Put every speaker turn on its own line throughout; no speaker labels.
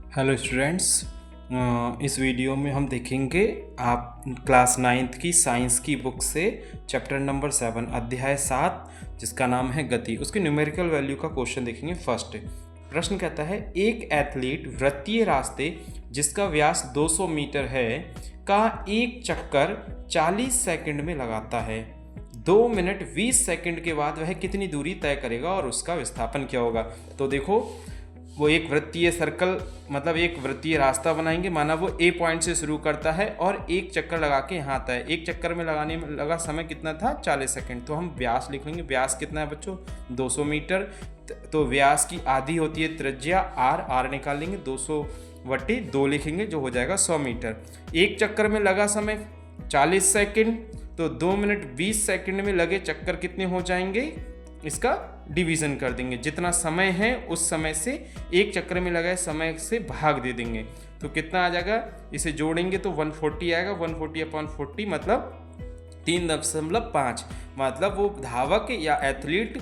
Hello students. इस video में हम देखेंगे आप क्लास 9th की साइंस की बुक से चैप्टर नंबर 7 अध्याय 7 जिसका नाम है गति, उसके न्यूमेरिकल वैल्यू का क्वेश्चन देखेंगे। फर्स्ट प्रश्न कहता है, एक एथलीट वृत्तीय रास्ते जिसका व्यास 200 मीटर है का एक चक्कर 40 सेकंड में लगाता है। 2 मिनट 20 सेकंड के बाद वह कितनी दूरी तय करेगा और उसका विस्थापन क्या होगा। तो देखो, वो एक वृत्तीय सर्कल मतलब एक वृत्तीय रास्ता बनाएंगे। माना वो ए पॉइंट से शुरू करता है और एक चक्कर लगा के यहाँ आता है। एक चक्कर में लगाने में लगा समय कितना था? 40 सेकंड। तो हम व्यास लिख लेंगे। व्यास कितना है बच्चों? 200 मीटर। तो व्यास की आधी होती है त्रिज्या आर निकाल लेंगे। 200/2 लिखेंगे जो हो जाएगा 100 मीटर। एक चक्कर में लगा समय 40 सेकंड, तो 2 मिनट 20 सेकंड में लगे चक्कर कितने हो जाएंगे? इसका डिवीज़न कर देंगे। जितना समय है उस समय से एक चक्कर में लगाए समय से भाग दे देंगे। तो कितना आ जाएगा? इसे जोड़ेंगे तो 140 आएगा। 140/40 मतलब 3.5। मतलब वो धावक या एथलीट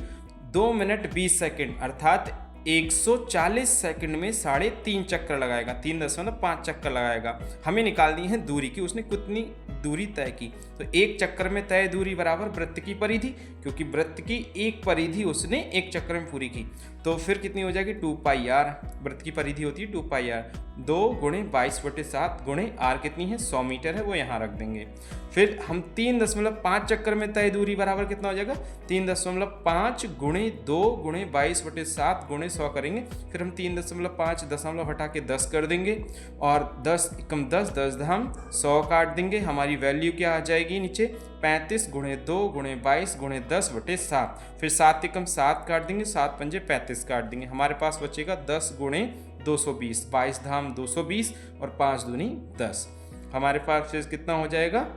2 मिनट 20 सेकंड अर्थात 140 सेकंड में 3.5 चक्कर लगाएगा। 3.5 चक्कर लगाएगा। हमें निकालनी है दूरी की, उसने कितनी दूरी तय की। तो एक चक्कर में तय दूरी बराबर वृत्त की परिधि, क्योंकि वृत्त की एक परिधि उसने एक चक्कर में पूरी की। तो फिर कितनी हो जाएगी? 2πr। वृत्त की परिधि होती है 2πr। 2 × 22/7 × r कितनी है? 100 मीटर है, वो यहाँ रख देंगे। फिर हम 3.5 चक्कर में तय दूरी बराबर कितना हो जाएगा? 3.5 × 2 × 22/7 × 100 करेंगे। फिर हम 3.5 दशमलव हटा के 10 कर देंगे और 10 × 10 10 धाम 100 काट देंगे। हमारी वैल्यू क्या आ जाएगी नीचे? 35 × 2 × 22 × 10/7। फिर 7 × 7 काट देंगे। 7 पंजे 35 काट देंगे। हमारे पास बचेगा 10 × 220। 22 धाम 220 और 5 दूनी 10। हमारे पास फिर कितना हो जाएगा?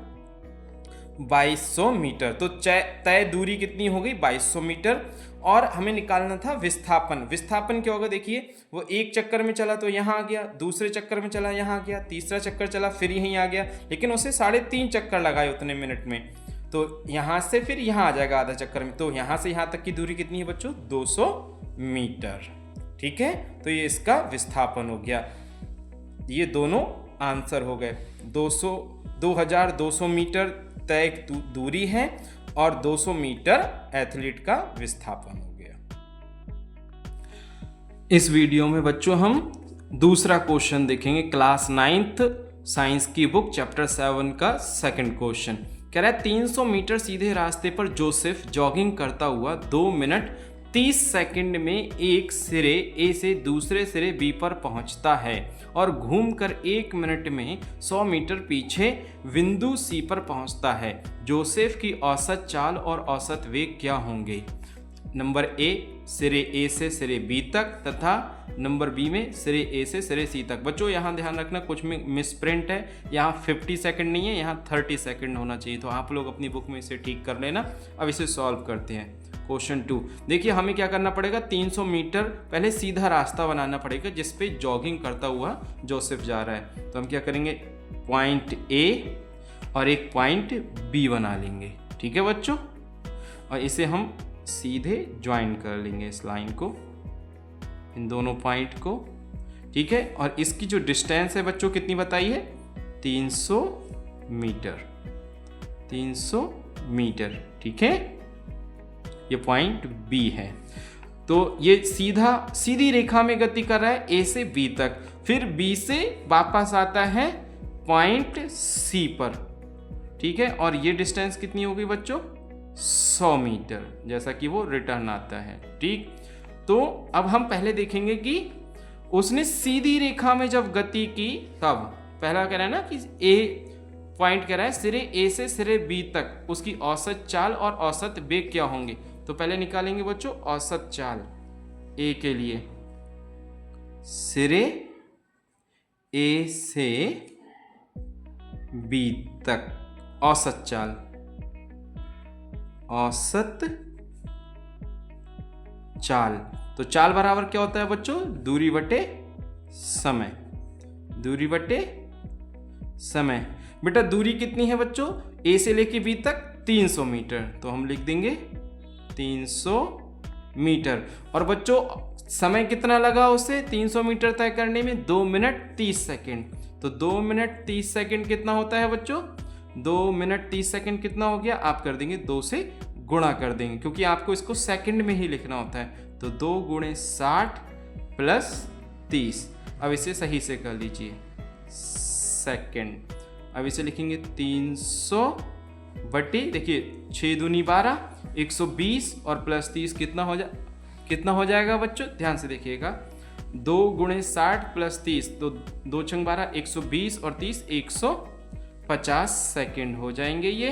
2200 मीटर। तो तय दूरी कितनी हो गई? 2200 मीटर। और हमें निकालना था विस्थापन। विस्थापन क्या होगा? देखिए, वो एक चक्कर में चला तो यहाँ आ गया, दूसरे चक्कर में चला यहाँ आ गया, तीसरा चक्कर चला फिर यहीं आ गया, लेकिन उसे 3.5 चक्कर लगाए उतने मिनट में। तो यहाँ से फिर यहाँ आ जाएगा आधा चक्कर में। तो यहाँ से यहाँ तक की दूरी कितनी है बच्चों? 200 मीटर। ठीक है, तो ये इसका विस्थापन हो गया। ये दोनों आंसर हो गए। 2200 मीटर तय दूरी है और 200 मीटर एथलीट का विस्थापन हो गया। इस वीडियो में बच्चों हम दूसरा क्वेश्चन देखेंगे। क्लास 9th साइंस की बुक चैप्टर 7 का सेकंड क्वेश्चन कह रहा है, 300 मीटर सीधे रास्ते पर जोसेफ जॉगिंग करता हुआ 2 मिनट 30 सेकंड में एक सिरे ए से दूसरे सिरे बी पर पहुंचता है और घूमकर 1 मिनट में 100 मीटर पीछे बिंदु सी पर पहुंचता है। जोसेफ की औसत चाल और औसत वेग क्या होंगे? नंबर ए सिरे ए से सिरे बी तक तथा नंबर बी में सिरे ए से सिरे सी तक। बच्चों यहाँ ध्यान रखना, कुछ में मिसप्रिंट है। यहाँ 50 सेकंड नहीं है, यहाँ 30 सेकंड होना चाहिए। तो आप लोग अपनी बुक में इसे ठीक कर लेना। अब इसे सॉल्व करते हैं। क्वेश्चन 2 देखिए, हमें क्या करना पड़ेगा? 300 मीटर पहले सीधा रास्ता बनाना पड़ेगा जिस पे जॉगिंग करता हुआ जोसेफ जा रहा है। तो हम क्या करेंगे? पॉइंट ए और एक पॉइंट बी बना लेंगे। ठीक है बच्चों, और इसे हम सीधे ज्वाइन कर लेंगे इस लाइन को, इन दोनों पॉइंट को। ठीक है, और इसकी जो डिस्टेंस है बच्चों कितनी बताई है? 300 मीटर। 300 मीटर। ठीक है, ये पॉइंट बी है। तो ये सीधी रेखा में गति कर रहा है ए से बी तक, फिर बी से वापस आता है पॉइंट सी पर। ठीक है, और ये डिस्टेंस कितनी हो गई बच्चों? 100 मीटर, जैसा कि वो रिटर्न आता है। ठीक, तो अब हम पहले देखेंगे कि उसने सीधी रेखा में जब गति की तब पहला कह रहा है ना कि ए पॉइंट कह रहा है सिरे ए से सिरे बी तक उसकी औसत चाल और औसत वेग क्या होंगे। तो पहले निकालेंगे बच्चों औसत चाल ए के लिए। सिरे ए से बी तक औसत चाल, औसत चाल। तो चाल बराबर क्या होता है बच्चों? दूरी बटे समय। दूरी बटे समय। बेटा दूरी कितनी है बच्चों? ए से लेके बी तक 300 मीटर। तो हम लिख देंगे 300 मीटर। और बच्चों समय कितना लगा उसे 300 मीटर तय करने में? 2 मिनट 30 सेकेंड। तो 2 मिनट 30 सेकेंड कितना होता है बच्चों? 2 मिनट 30 सेकेंड कितना हो गया? आप कर देंगे 2 से गुणा कर देंगे, क्योंकि आपको इसको सेकंड में ही लिखना होता है। तो 2 गुणे 60 प्लस 30। अब इसे सही से कर लीजिए, सेकंड। अब इसे लिखेंगे 300 बटे, देखिए 6 दूनी 12, 120 और प्लस 30 कितना हो जाएगा बच्चों? ध्यान से देखिएगा, 2 गुणे 60 प्लस 30, तो 2 छंग 12, 120 और 30 150 सेकेंड हो जाएंगे ये,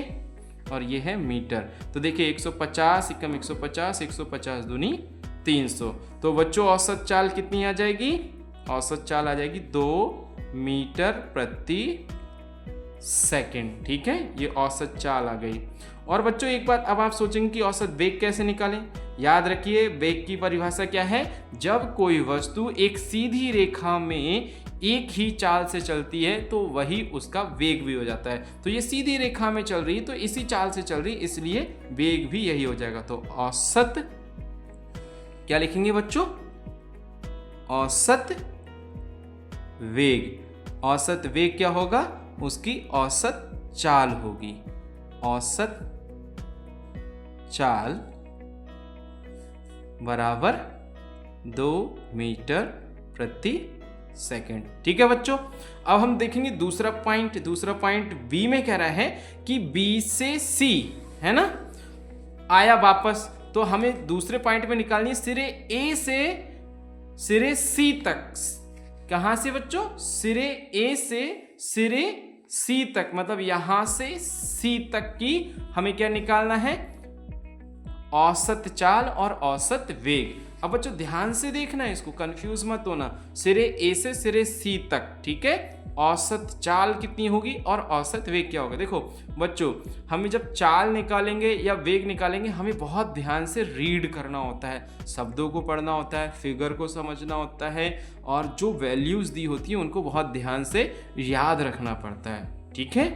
और ये है मीटर। तो देखिए 150 एकम 150, 150 दूनी 300। तो बच्चों औसत चाल कितनी आ जाएगी? औसत चाल आ जाएगी 2 मीटर प्रति सेकेंड। ठीक है, ये औसत चाल आ गई। और बच्चों एक बात, अब आप सोचेंगे कि औसत वेग कैसे निकालें? याद रखिए, वेग की परिभाषा क्या है? जब कोई वस्तु एक सीधी रेखा में एक ही चाल से चलती है तो वही उसका वेग भी हो जाता है। तो ये सीधी रेखा में चल रही है तो इसी चाल से चल रही है, इसलिए वेग भी यही हो जाएगा। तो औसत क्या लिखेंगे बच्चों? औसत वेग। औसत वेग क्या होगा? उसकी औसत चाल होगी। औसत चाल बराबर 2 मीटर प्रति सेकेंड। ठीक है बच्चों, अब हम देखेंगे दूसरा पॉइंट। दूसरा पॉइंट बी में कह रहा है कि बी से सी, है ना, आया वापस, तो हमें दूसरे पॉइंट में निकालनी है सिरे ए से सिरे सी तक। कहां से बच्चों? सिरे ए से सिरे सी तक, मतलब यहां से सी तक की हमें क्या निकालना है? औसत चाल और औसत वेग। अब बच्चों ध्यान से देखना है, इसको कंफ्यूज मत होना। सिरे ए से सिरे सी तक, ठीक है, औसत चाल कितनी होगी और औसत वेग क्या होगा? देखो बच्चों, हमें जब चाल निकालेंगे या वेग निकालेंगे, हमें बहुत ध्यान से रीड करना होता है, शब्दों को पढ़ना होता है, फिगर को समझना होता है, और जो वैल्यूज दी होती है उनको बहुत ध्यान से याद रखना पड़ता है। ठीक है।